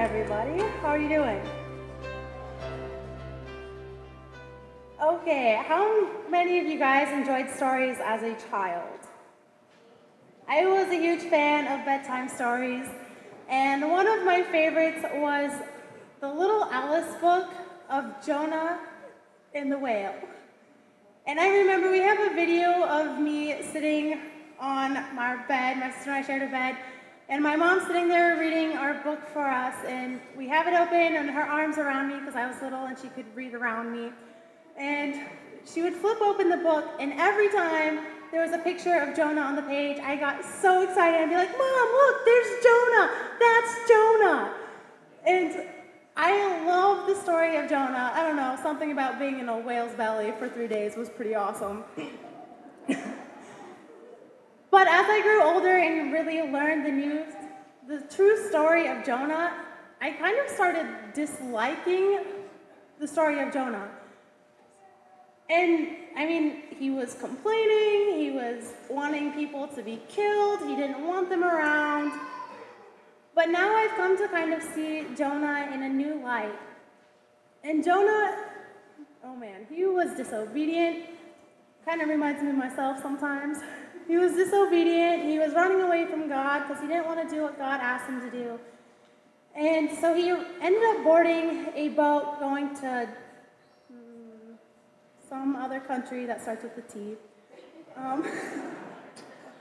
everybody. How are you doing? Okay, how many of you guys enjoyed stories as a child? I was a huge fan of bedtime stories, and one of my favorites was the Little Alice book of Jonah and the whale. And I remember we have a video of me sitting on our bed, my sister and I shared a bed, and my mom sitting there reading our book for us, and we have it open and her arms around me because I was little and she could read around me. And she would flip open the book, and every time there was a picture of Jonah on the page, I got so excited. I'd be like, Mom, look, there's Jonah. That's Jonah. And I love the story of Jonah. I don't know, something about being in a whale's belly for 3 days was pretty awesome. But as I grew older and really learned the true story of Jonah, I kind of started disliking the story of Jonah. And, I mean, he was complaining, he was wanting people to be killed, he didn't want them around. But now I've come to kind of see Jonah in a new light. And Jonah, oh man, he was disobedient. Kind of reminds me of myself sometimes. He was disobedient, he was running away from God because he didn't want to do what God asked him to do. And so he ended up boarding a boat going to some other country that starts with a T.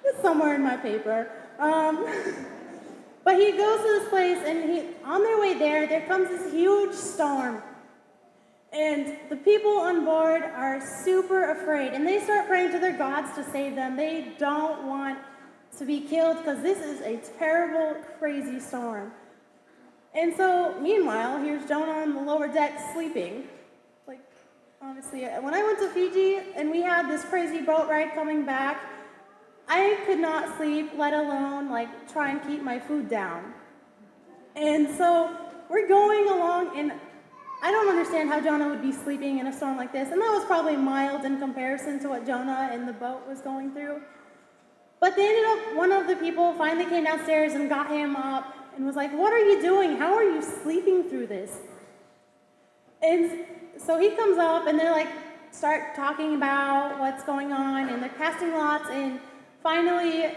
It's somewhere in my paper. But he goes to this place, and on their way there comes this huge storm. And the people on board are super afraid, and they start praying to their gods to save them. They don't want to be killed because this is a terrible, crazy storm. And so, meanwhile, here's Jonah on the lower deck sleeping. Like, honestly, when I went to Fiji and we had this crazy boat ride coming back, I could not sleep, let alone like try and keep my food down. And so we're going along, and I don't understand how Jonah would be sleeping in a storm like this. And that was probably mild in comparison to what Jonah in the boat was going through. But they ended up, one of the people finally came downstairs and got him up and was like, "What are you doing? How are you sleeping through this?" And so he comes up, and they're like, start talking about what's going on, and they're casting lots, and finally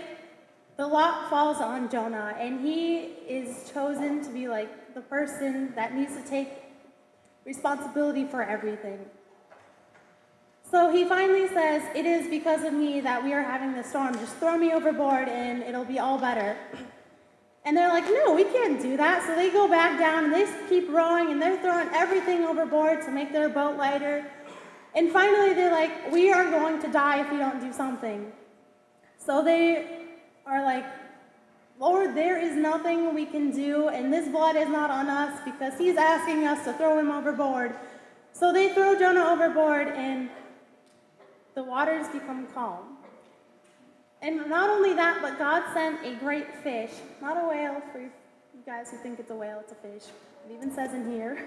the lot falls on Jonah, and he is chosen to be like the person that needs to take responsibility for everything. So he finally says, "It is because of me that we are having this storm. Just throw me overboard and it'll be all better." And they're like, "No, we can't do that." So they go back down and they keep rowing, and they're throwing everything overboard to make their boat lighter. And finally they're like, "We are going to die if we don't do something." So they are like, "Lord, there is nothing we can do, and this blood is not on us because he's asking us to throw him overboard." So they throw Jonah overboard, and the waters become calm. And not only that, but God sent a great fish, not a whale for you guys who think it's a whale, it's a fish. It even says in here.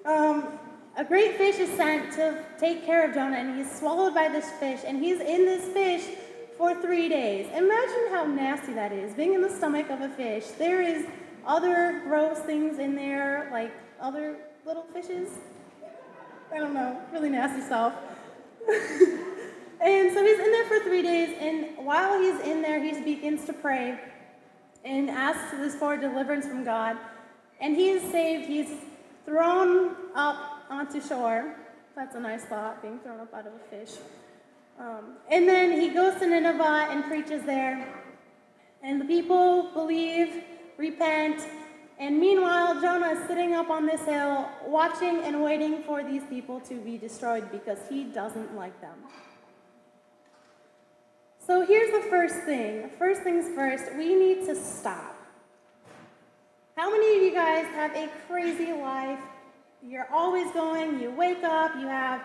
A great fish is sent to take care of Jonah, and he's swallowed by this fish, and he's in this fish for 3 days. Imagine how nasty that is, being in the stomach of a fish. There is other gross things in there, like other little fishes. I don't know, really nasty stuff. And so he's in there for 3 days, and while he's in there, he begins to pray and asks this for deliverance from God. And he is saved. He's thrown up onto shore. That's a nice thought, being thrown up out of a fish. And then he goes to Nineveh and preaches there. And the people believe, repent, and meanwhile, Jonah is sitting up on this hill, watching and waiting for these people to be destroyed because he doesn't like them. So here's the first thing. First things first, we need to stop. How many of you guys have a crazy life? You're always going, you wake up, you have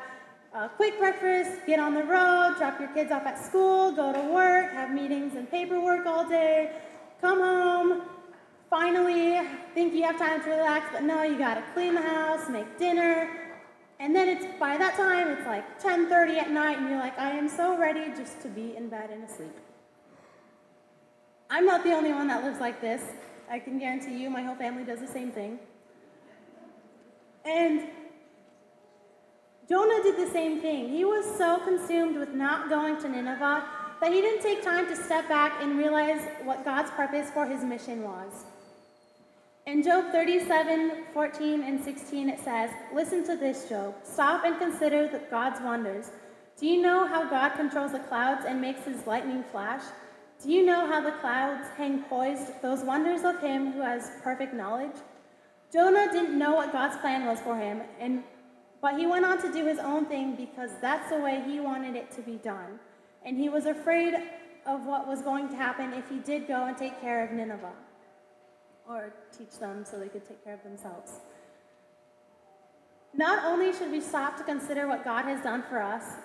a quick breakfast, get on the road, drop your kids off at school, go to work, have meetings and paperwork all day, come home, finally think you have time to relax, but no, you gotta clean the house, make dinner, and then by that time, it's like 10:30 at night, and you're like, I am so ready just to be in bed and asleep. I'm not the only one that lives like this. I can guarantee you my whole family does the same thing. And Jonah did the same thing. He was so consumed with not going to Nineveh that he didn't take time to step back and realize what God's purpose for his mission was. In Job 37:14 and 16, it says, "Listen to this, Job. Stop and consider God's wonders. Do you know how God controls the clouds and makes his lightning flash? Do you know how the clouds hang poised, those wonders of him who has perfect knowledge?" Jonah didn't know what God's plan was for him, but he went on to do his own thing because that's the way he wanted it to be done. And he was afraid of what was going to happen if he did go and take care of Nineveh, or teach them so they could take care of themselves. Not only should we stop to consider what God has done for us,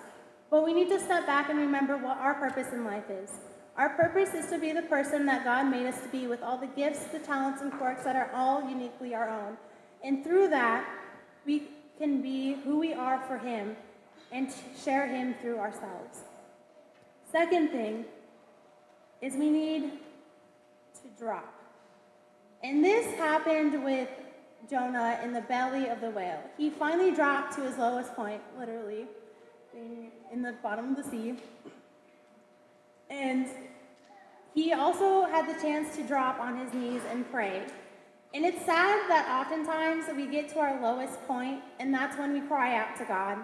but we need to step back and remember what our purpose in life is. Our purpose is to be the person that God made us to be, with all the gifts, the talents, and quirks that are all uniquely our own. And through that, we can be who we are for him and share him through ourselves. Second thing is we need to drop. And this happened with Jonah in the belly of the whale. He finally dropped to his lowest point, literally, being in the bottom of the sea. And he also had the chance to drop on his knees and pray. And it's sad that oftentimes we get to our lowest point, and that's when we cry out to God.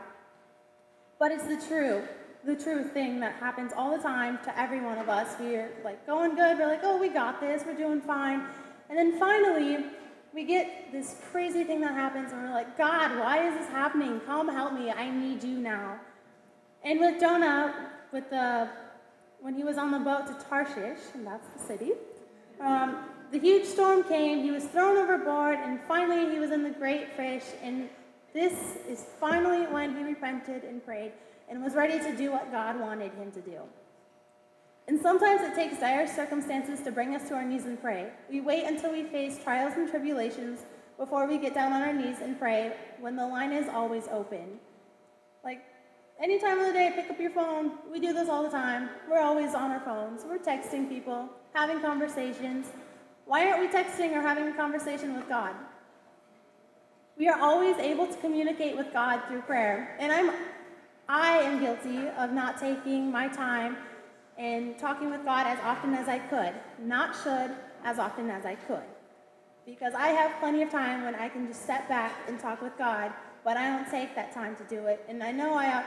But it's the true thing that happens all the time to every one of us. We're like going good, we're like, oh, we got this, we're doing fine. And then finally, we get this crazy thing that happens, and we're like, God, why is this happening? Come help me, I need you now. And with Jonah, when he was on the boat to Tarshish, and that's the city, the huge storm came, he was thrown overboard, and finally he was in the great fish, and this is finally when he repented and prayed and was ready to do what God wanted him to do. And sometimes it takes dire circumstances to bring us to our knees and pray. We wait until we face trials and tribulations before we get down on our knees and pray, when the line is always open. Like, any time of the day, pick up your phone. We do this all the time. We're always on our phones. We're texting people, having conversations. Why aren't we texting or having a conversation with God? We are always able to communicate with God through prayer. And I am guilty of not taking my time and talking with God as often as I could. Not should, as often as I could. Because I have plenty of time when I can just step back and talk with God, but I don't take that time to do it. And I know I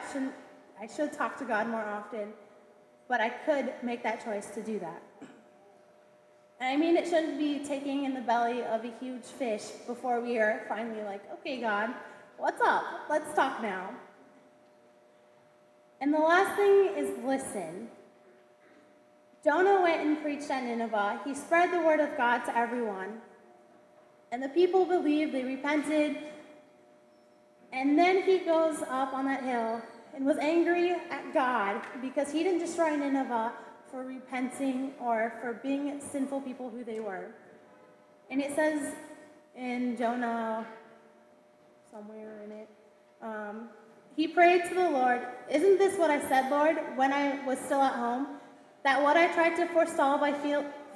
should talk to God more often, but I could make that choice to do that. And I mean, it shouldn't be taking in the belly of a huge fish before we are finally like, okay, God, what's up? Let's talk now. And the last thing is listen. Jonah went and preached at Nineveh. He spread the word of God to everyone. And the people believed, they repented. And then he goes up on that hill and was angry at God because he didn't destroy Nineveh for repenting or for being sinful people who they were. And it says in Jonah, somewhere in it, he prayed to the Lord, "Isn't this what I said, Lord, when I was still at home? That what I tried to forestall by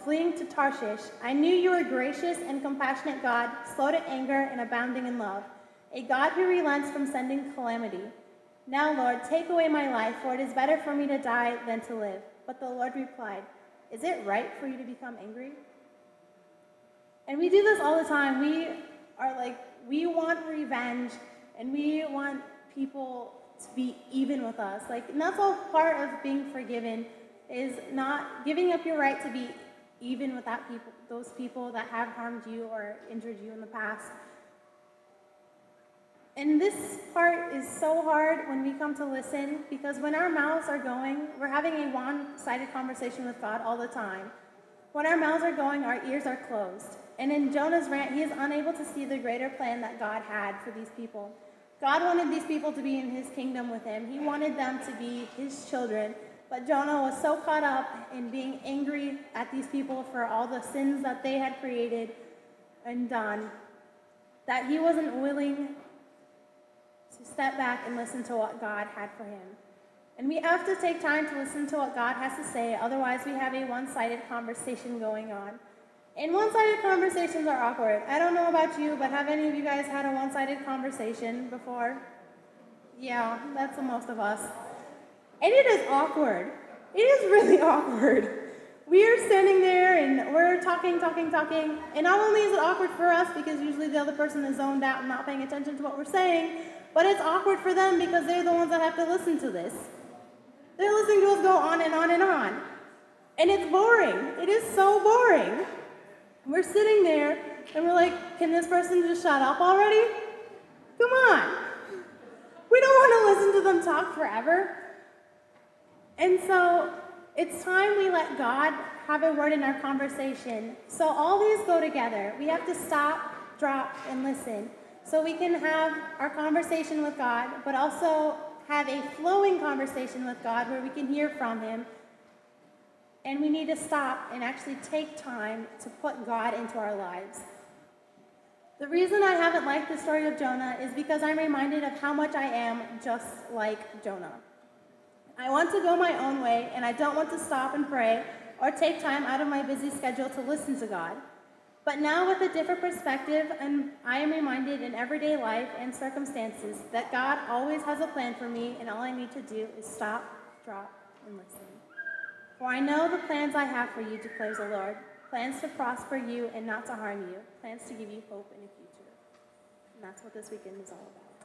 fleeing to Tarshish, I knew you were gracious and compassionate God, slow to anger and abounding in love, a God who relents from sending calamity. Now, Lord, take away my life, for it is better for me to die than to live." But the Lord replied, "Is it right for you to become angry?" And we do this all the time. We are like, we want revenge, and we want people to be even with us. Like, and that's all part of being forgiven, is not giving up your right to be even with those people that have harmed you or injured you in the past. And this part is so hard when we come to listen, because when our mouths are going, we're having a one-sided conversation with God all the time. When our mouths are going, our ears are closed. And in Jonah's rant, he is unable to see the greater plan that God had for these people. God wanted these people to be in his kingdom with him. He wanted them to be his children. But Jonah was so caught up in being angry at these people for all the sins that they had created and done, that he wasn't willing to step back and listen to what God had for him. And we have to take time to listen to what God has to say, otherwise we have a one-sided conversation going on. And one-sided conversations are awkward. I don't know about you, but have any of you guys had a one-sided conversation before? Yeah, that's the most of us. And it is awkward. It is really awkward. We are standing there and we're talking, and not only is it awkward for us because usually the other person is zoned out and not paying attention to what we're saying, but it's awkward for them because they're the ones that have to listen to this. They're listening to us go on and on and on. And it's boring. It is so boring. We're sitting there and we're like, can this person just shut up already? Come on. We don't want to listen to them talk forever. And so it's time we let God have a word in our conversation. So all these go together. We have to stop, drop, and listen. So we can have our conversation with God, but also have a flowing conversation with God where we can hear from Him. And we need to stop and actually take time to put God into our lives. The reason I haven't liked the story of Jonah is because I'm reminded of how much I am just like Jonah. I want to go my own way, and I don't want to stop and pray or take time out of my busy schedule to listen to God. But now with a different perspective, I am reminded in everyday life and circumstances that God always has a plan for me, and all I need to do is stop, drop, and listen. For I know the plans I have for you, declares the Lord, plans to prosper you and not to harm you, plans to give you hope in the future. And that's what this weekend is all about.